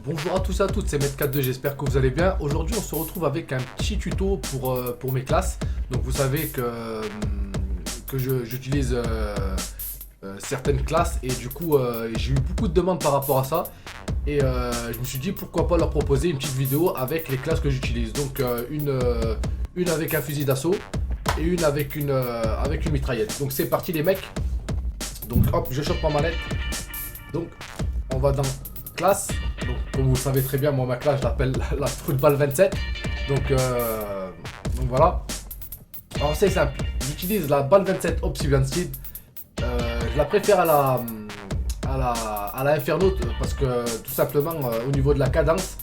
Bonjour à tous et à toutes, c'est Med42, j'espère que vous allez bien. Aujourd'hui, on se retrouve avec un petit tuto pour mes classes. Donc, vous savez que j'utilise certaines classes et du coup, j'ai eu beaucoup de demandes par rapport à ça. Et je me suis dit pourquoi pas leur proposer une petite vidéo avec les classes que j'utilise. Donc, une avec un fusil d'assaut et une avec une mitraillette. Donc, c'est parti, les mecs. Donc, hop, je chope ma manette. Donc, on va dans classe. Donc, comme vous le savez très bien, moi ma classe je l'appelle la Football 27. Donc voilà. Alors c'est simple. J'utilise la balle 27 Obsidian Steed. Je la préfère à la Inferno parce que tout simplement au niveau de la cadence,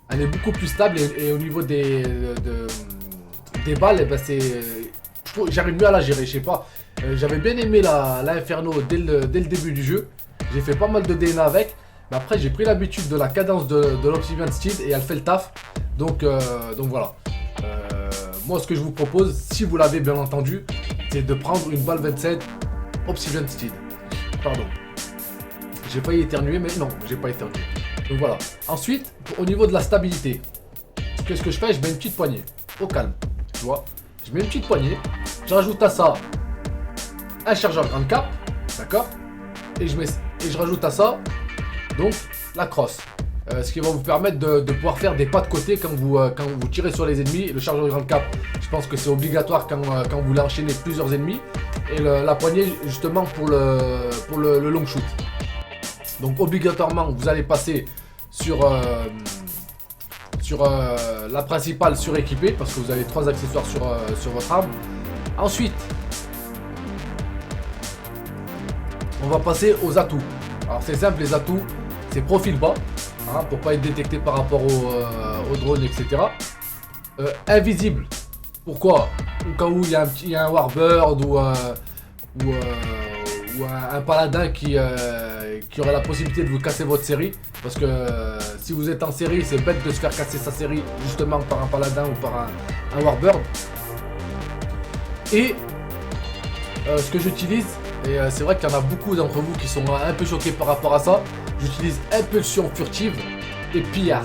elle est beaucoup plus stable et au niveau des balles, ben j'arrive mieux à la gérer. Je sais pas. J'avais bien aimé la Inferno dès le début du jeu. J'ai fait pas mal de DNA avec. Mais après, j'ai pris l'habitude de la cadence de l'Obsidian Steed et elle fait le taf. Donc voilà. Moi, ce que je vous propose, si vous l'avez bien entendu, c'est de prendre une balle 27 Obsidian Steed. Pardon. J'ai failli éternuer, mais non, j'ai pas éternué. Donc voilà. Ensuite, au niveau de la stabilité, qu'est-ce que je fais? Je mets une petite poignée. Au calme. Tu vois? Je mets une petite poignée. Je rajoute à ça un chargeur grande cap. D'accord? Et je rajoute à ça donc la crosse, ce qui va vous permettre de pouvoir faire des pas de côté quand vous tirez sur les ennemis. Le chargeur grand cap, je pense que c'est obligatoire quand vous voulez enchaîner plusieurs ennemis. Et la poignée justement pour le long shoot. Donc obligatoirement vous allez passer sur la principale suréquipée parce que vous avez 3 accessoires sur votre arme. Ensuite, on va passer aux atouts. Alors c'est simple, les atouts, c'est profil bas, hein, pour pas être détecté par rapport au drone, etc. Invisible. Pourquoi? Au cas où il y a un Warbird ou un paladin qui aurait la possibilité de vous casser votre série. Parce que si vous êtes en série, c'est bête de se faire casser sa série justement par un paladin ou par un Warbird. Et ce que j'utilise, et c'est vrai qu'il y en a beaucoup d'entre vous qui sont un peu choqués par rapport à ça, j'utilise impulsion furtive et pillard.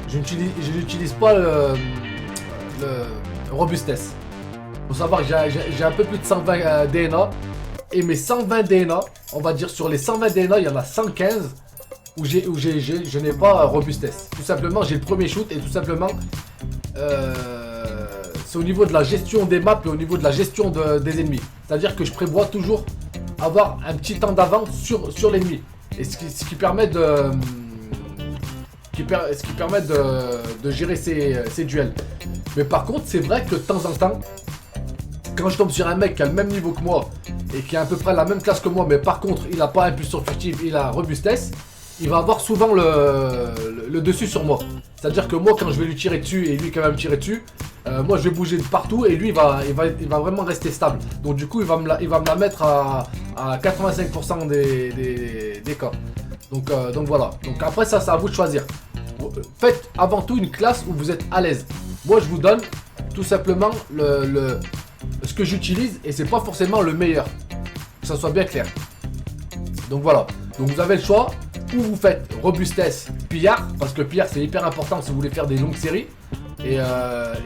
Je n'utilise pas le robustesse. Faut savoir que j'ai un peu plus de 120 DNA. Et mes 120 DNA, on va dire sur les 120 DNA, il y en a 115 où je n'ai pas robustesse. Tout simplement, j'ai le premier shoot et tout simplement, c'est au niveau de la gestion des maps et au niveau de la gestion des ennemis. C'est-à-dire que je prévois toujours avoir un petit temps d'avance sur l'ennemi. Et ce qui permet de gérer ces duels. Mais par contre, c'est vrai que de temps en temps, quand je tombe sur un mec qui a le même niveau que moi et qui a à peu près la même classe que moi, mais par contre il n'a pas impulsion furtive, il a robustesse, il va avoir souvent le dessus sur moi. C'est-à-dire que moi, quand je vais lui tirer dessus et lui quand même me tirer dessus, moi je vais bouger de partout et lui il va vraiment rester stable. Donc du coup il va me la mettre à 85% des cas. Donc voilà. Donc après ça, c'est à vous de choisir. Faites avant tout une classe où vous êtes à l'aise. Moi je vous donne tout simplement ce que j'utilise et c'est pas forcément le meilleur. Que ça soit bien clair. Donc voilà. Donc vous avez le choix. Ou vous faites robustesse, pillard, parce que pillard c'est hyper important si vous voulez faire des longues séries. Et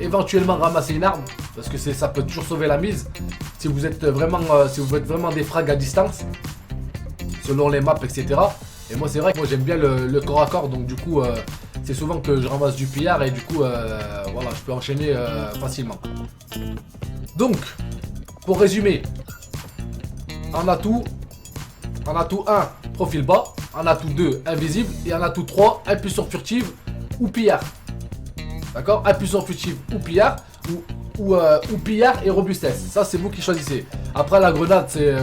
éventuellement ramasser une arme, parce que ça peut toujours sauver la mise. Si vous êtes vraiment des frags à distance, selon les maps, etc. Et moi c'est vrai que moi j'aime bien le corps à corps, donc du coup c'est souvent que je ramasse du pillard et du coup voilà, je peux enchaîner facilement. Donc, pour résumer, en atout 1, profil bas, en atout 2, invisible, et en atout 3, impulsion furtive ou pillard. D'accord? Impulsion furtive ou pillard, ou pillard et robustesse. Ça, c'est vous qui choisissez. Après, la grenade, c'est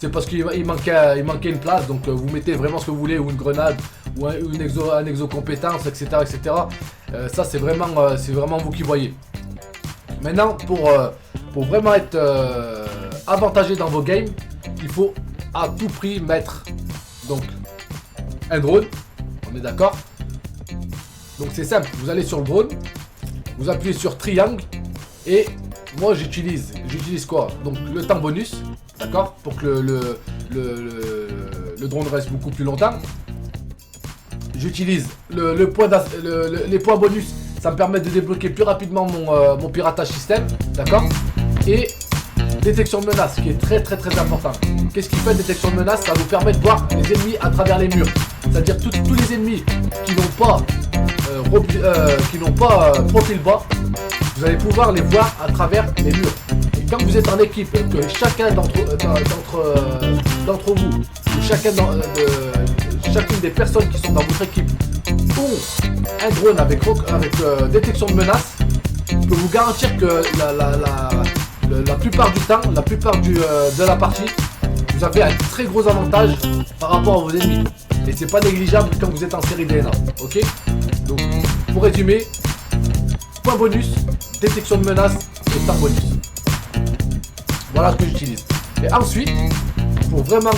parce qu'il manquait une place, donc vous mettez vraiment ce que vous voulez, ou une grenade, ou un exo compétence, etc. etc. Ça, c'est vraiment vous qui voyez. Maintenant, pour vraiment être avantagé dans vos games, il faut à tout prix mettre donc un drone, on est d'accord? Donc c'est simple, vous allez sur le drone, vous appuyez sur triangle et moi j'utilise quoi? Donc le temps bonus, d'accord? Pour que le drone reste beaucoup plus longtemps. j'utilise les points bonus. Ça me permet de débloquer plus rapidement mon piratage système, d'accord? Et détection de menace, qui est très important. Qu'est-ce qui fait détection de menace? Ça vous permet de voir les ennemis à travers les murs. C'est-à-dire tous les ennemis qui n'ont pas profil bas, vous allez pouvoir les voir à travers les murs. Et quand vous êtes en équipe, que chacun d'entre vous, ou chacune des personnes qui sont dans votre équipe ont un drone avec détection de menace, je peux vous garantir que la plupart du temps, de la partie, vous avez un très gros avantage par rapport à vos ennemis. Et c'est pas négligeable quand vous êtes en série DNA. Ok? Donc, pour résumer, point bonus, détection de menace et temps bonus. Voilà ce que j'utilise. Et ensuite, pour vraiment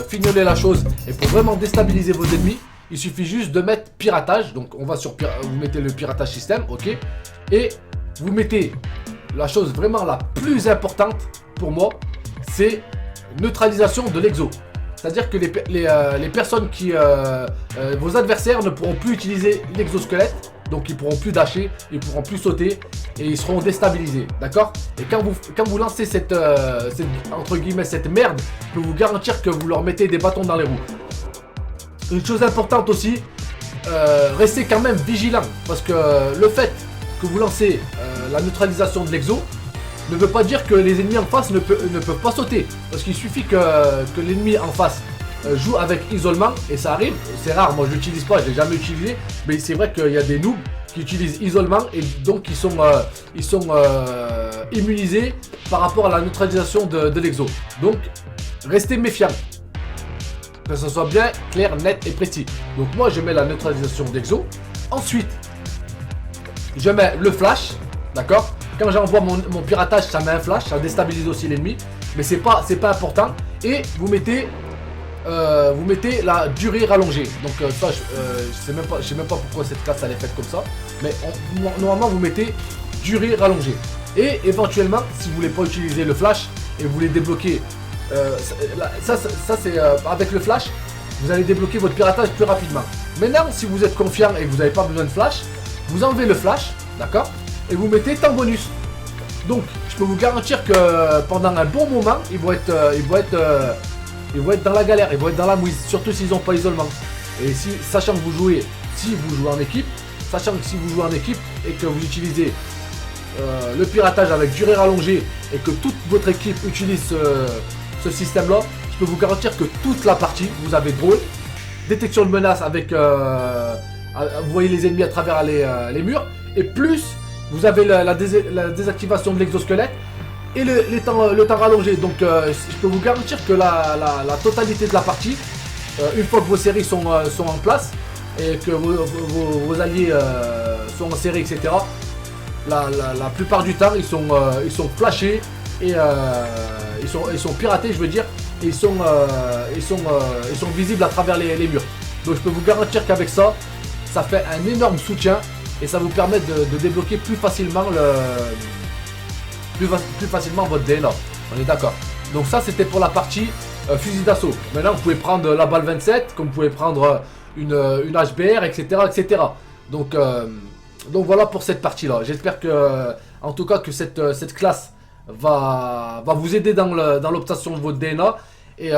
fignoler la chose et pour vraiment déstabiliser vos ennemis, il suffit juste de mettre piratage. Donc on va sur vous mettez le piratage système, ok, et vous mettez la chose vraiment la plus importante pour moi, c'est neutralisation de l'exo. C'est-à-dire que les personnes vos adversaires ne pourront plus utiliser l'exosquelette, donc ils pourront plus dasher, ils pourront plus sauter et ils seront déstabilisés, d'accord? Et quand vous lancez entre guillemets cette merde, je peux vous garantir que vous leur mettez des bâtons dans les roues. Une chose importante aussi, restez quand même vigilant, parce que le fait que vous lancez la neutralisation de l'exo ne veut pas dire que les ennemis en face ne peuvent pas sauter, parce qu'il suffit que l'ennemi en face joue avec isolement, et ça arrive, c'est rare, moi je l'utilise pas, je l'ai jamais utilisé, mais c'est vrai qu'il y a des noobs qui utilisent isolement et donc ils sont immunisés par rapport à la neutralisation de l'exo. Donc restez méfiants, que ce soit bien clair, net et précis. Donc moi je mets la neutralisation d'exo, ensuite je mets le flash, d'accord? Quand j'envoie mon piratage, ça met un flash, ça déstabilise aussi l'ennemi, mais c'est pas important. Et vous mettez la durée rallongée. Donc ça, je sais même pas pourquoi cette classe elle est faite comme ça, mais normalement vous mettez durée rallongée. Et éventuellement, si vous voulez pas utiliser le flash et vous voulez débloquer, ça c'est avec le flash, vous allez débloquer votre piratage plus rapidement. Maintenant, si vous êtes confiant et que vous n'avez pas besoin de flash, vous enlevez le flash, d'accord? Et vous mettez temps bonus. Donc je peux vous garantir que pendant un bon moment ils vont être dans la galère, ils vont être dans la mouise, surtout s'ils n'ont pas isolement. Et sachant que vous jouez en équipe, et que vous utilisez le piratage avec durée rallongée et que toute votre équipe utilise ce système là, je peux vous garantir que toute la partie, vous avez drone, détection de menace avec vous voyez les ennemis à travers les murs, et plus vous avez la désactivation de l'exosquelette et le temps rallongé. Donc je peux vous garantir que la totalité de la partie, une fois que vos séries sont en place et que vos alliés sont en série, etc., la plupart du temps ils sont flashés et ils sont piratés, je veux dire, et ils sont visibles à travers les murs. Donc je peux vous garantir qu'avec ça, ça fait un énorme soutien. Et ça vous permet de débloquer plus facilement votre DNA. On est d'accord. Donc ça c'était pour la partie fusil d'assaut. Maintenant vous pouvez prendre la balle 27, comme vous pouvez prendre une HBR, etc. etc. Donc voilà pour cette partie là. J'espère que en tout cas que cette classe va vous aider dans l'obtention de votre DNA et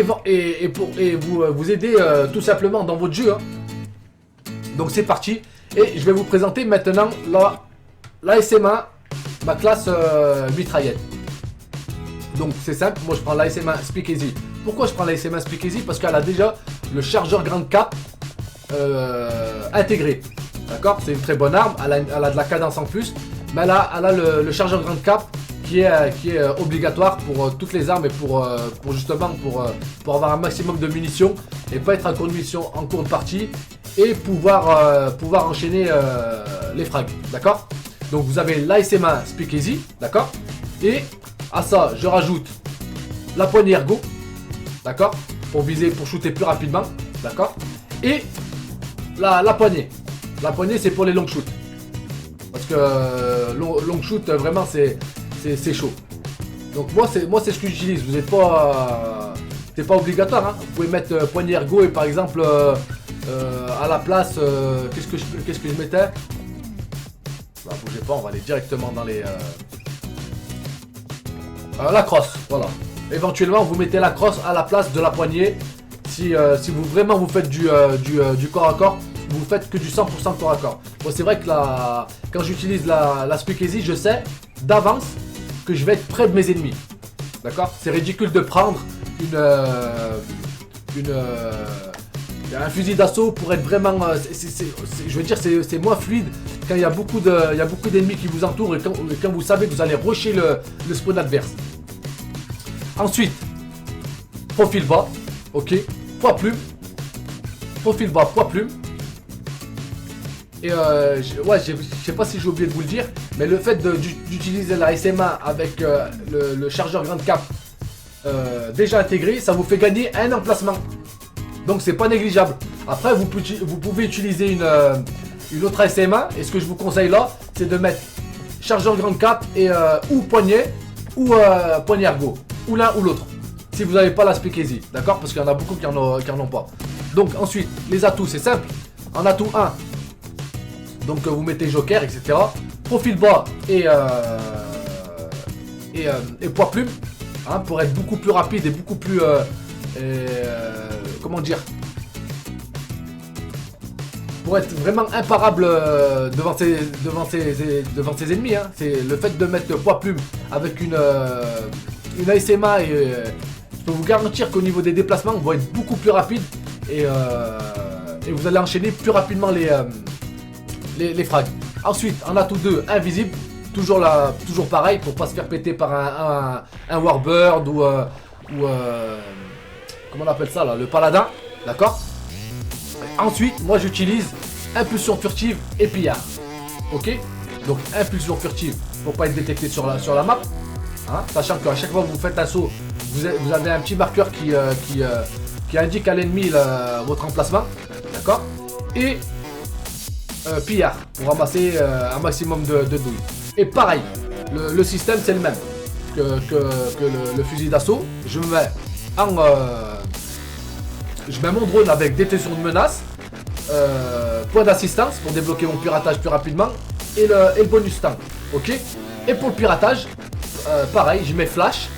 vous aider tout simplement dans votre jeu, hein. Donc c'est parti. Et je vais vous présenter maintenant la SMA, ma classe mitraillette. Donc c'est simple, moi je prends la SMA Speakeasy. Pourquoi je prends la SMA Speakeasy? Parce qu'elle a déjà le chargeur grande cap intégré. D'accord? C'est une très bonne arme, elle a de la cadence en plus, mais elle a le chargeur grande cap qui est obligatoire pour toutes les armes et pour avoir un maximum de munitions et pas être en cours de munitions en cours de partie. Et pouvoir enchaîner les frags, d'accord? Donc vous avez l'ASMA Speakeasy, d'accord? Et à ça, je rajoute la poignée ergo, d'accord? Pour shooter plus rapidement, d'accord? Et la poignée. La poignée, c'est pour les long shoots. Parce que long shoot, vraiment, c'est chaud. Donc moi, c'est ce que j'utilise. Vous n'êtes pas... c'est pas obligatoire, hein? Vous pouvez mettre poignée ergo et par exemple... À la place, qu'est-ce que je mettais? Bah, bougez pas, on va aller directement dans les... la crosse, voilà. Éventuellement, vous mettez la crosse à la place de la poignée. Si vous vraiment vous faites du corps à corps, vous faites que du 100% corps à corps. Bon, c'est vrai que quand j'utilise la speakeasy, je sais d'avance que je vais être près de mes ennemis. D'accord? C'est ridicule de prendre un fusil d'assaut pour être vraiment... je veux dire, c'est moins fluide quand il y a beaucoup d'ennemis qui vous entourent et quand vous savez que vous allez rusher le spawn adverse. Ensuite, profil bas, ok, poids plume, profil bas, poids plume. Et je sais pas si j'ai oublié de vous le dire, mais le fait d'utiliser la SMA avec le chargeur grande cap déjà intégré, ça vous fait gagner un emplacement. Donc c'est pas négligeable. Après vous pouvez utiliser une autre SMA, et ce que je vous conseille là, c'est de mettre chargeur grande cap et ou poignet ou poignet ergo, ou l'un ou l'autre. Si vous n'avez pas la speakeasy, d'accord? Parce qu'il y en a beaucoup qui en ont pas. Donc ensuite, les atouts, c'est simple. En atout 1, donc vous mettez joker, etc. Profil bas et poids plume, hein, pour être beaucoup plus rapide et beaucoup plus... comment dire? Pour être vraiment imparable devant ses ennemis, hein. C'est le fait de mettre poids plume avec une ASMA et je peux vous garantir qu'au niveau des déplacements, on va être beaucoup plus rapide et vous allez enchaîner plus rapidement les frags. Ensuite, en atout 2, invisible, toujours pareil pour pas se faire péter par un Warbird ou comment on appelle ça là, le paladin, d'accord? Ensuite, moi j'utilise impulsion furtive et pillard. Ok? Donc impulsion furtive pour pas être détecté sur la map. Hein, sachant qu'à chaque fois que vous faites un saut, vous avez un petit marqueur qui indique à l'ennemi votre emplacement. D'accord? Et pillard pour ramasser un maximum de douilles. Et pareil, le système c'est le même que le fusil d'assaut. Je mets mon drone avec détection de menace, point d'assistance pour débloquer mon piratage plus rapidement et le bonus temps. Ok? Et pour le piratage, pareil, je mets flash.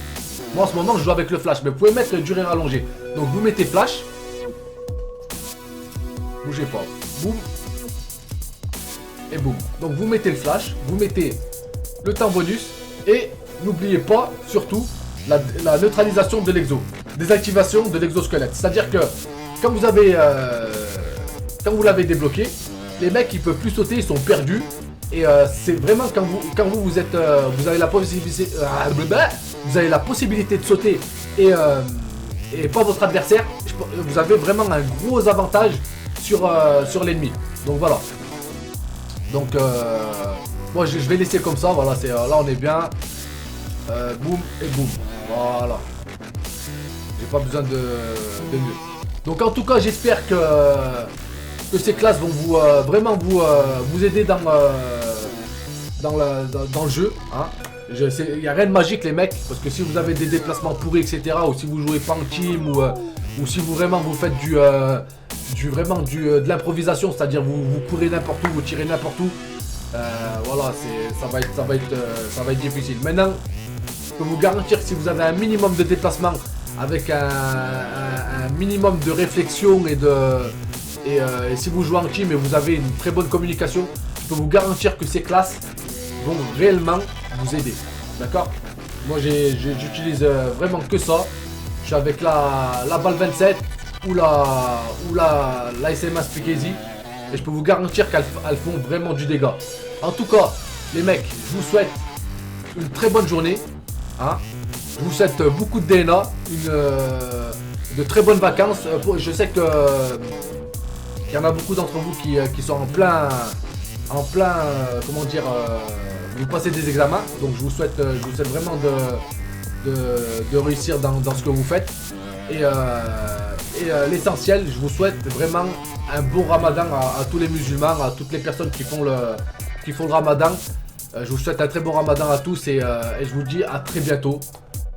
Moi en ce moment je joue avec le flash, mais vous pouvez mettre durée rallongée. Donc vous mettez flash. Bougez pas. Boum. Et boum. Donc vous mettez le flash, vous mettez le temps bonus et n'oubliez pas surtout la neutralisation de l'exo. Désactivation de l'exosquelette. C'est-à-dire que quand vous l'avez débloqué, les mecs ils peuvent plus sauter, ils sont perdus. Et c'est vraiment quand vous avez la possibilité, vous avez la possibilité de sauter et pas votre adversaire, vous avez vraiment un gros avantage sur l'ennemi. Donc voilà. Donc moi je vais laisser comme ça. Voilà, là on est bien. Boum et boum. Voilà. J'ai pas besoin de mieux. Donc en tout cas j'espère que ces classes vont vraiment vous aider dans le jeu. Hein. Il n'y a rien de magique les mecs, parce que si vous avez des déplacements pourris, etc., ou si vous jouez pas en team, ou si vous faites de l'improvisation, c'est-à-dire vous courez n'importe où, vous tirez n'importe où, voilà, ça va être difficile. Maintenant, je peux vous garantir que si vous avez un minimum de déplacement, avec un minimum de réflexion et si vous jouez en team et vous avez une très bonne communication, je peux vous garantir que ces classes vont réellement vous aider. D'accord? Moi j'utilise vraiment que ça. Je suis avec la balle 27 ou la SMA Speakeasy et je peux vous garantir qu'elles font vraiment du dégât. En tout cas, les mecs, je vous souhaite une très bonne journée. Hein? Je vous souhaite beaucoup de DNA, de très bonnes vacances. Je sais que il y en a beaucoup d'entre vous qui sont en plein, comment dire, vous passez des examens. Donc je vous souhaite vraiment de réussir dans ce que vous faites. Et l'essentiel, je vous souhaite vraiment un bon ramadan à tous les musulmans, à toutes les personnes qui font le ramadan. Je vous souhaite un très bon ramadan à tous et je vous dis à très bientôt.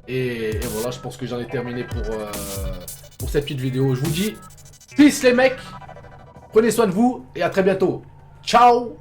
Et voilà, je pense que j'en ai terminé pour cette petite vidéo. Je vous dis peace les mecs. Prenez soin de vous et à très bientôt. Ciao!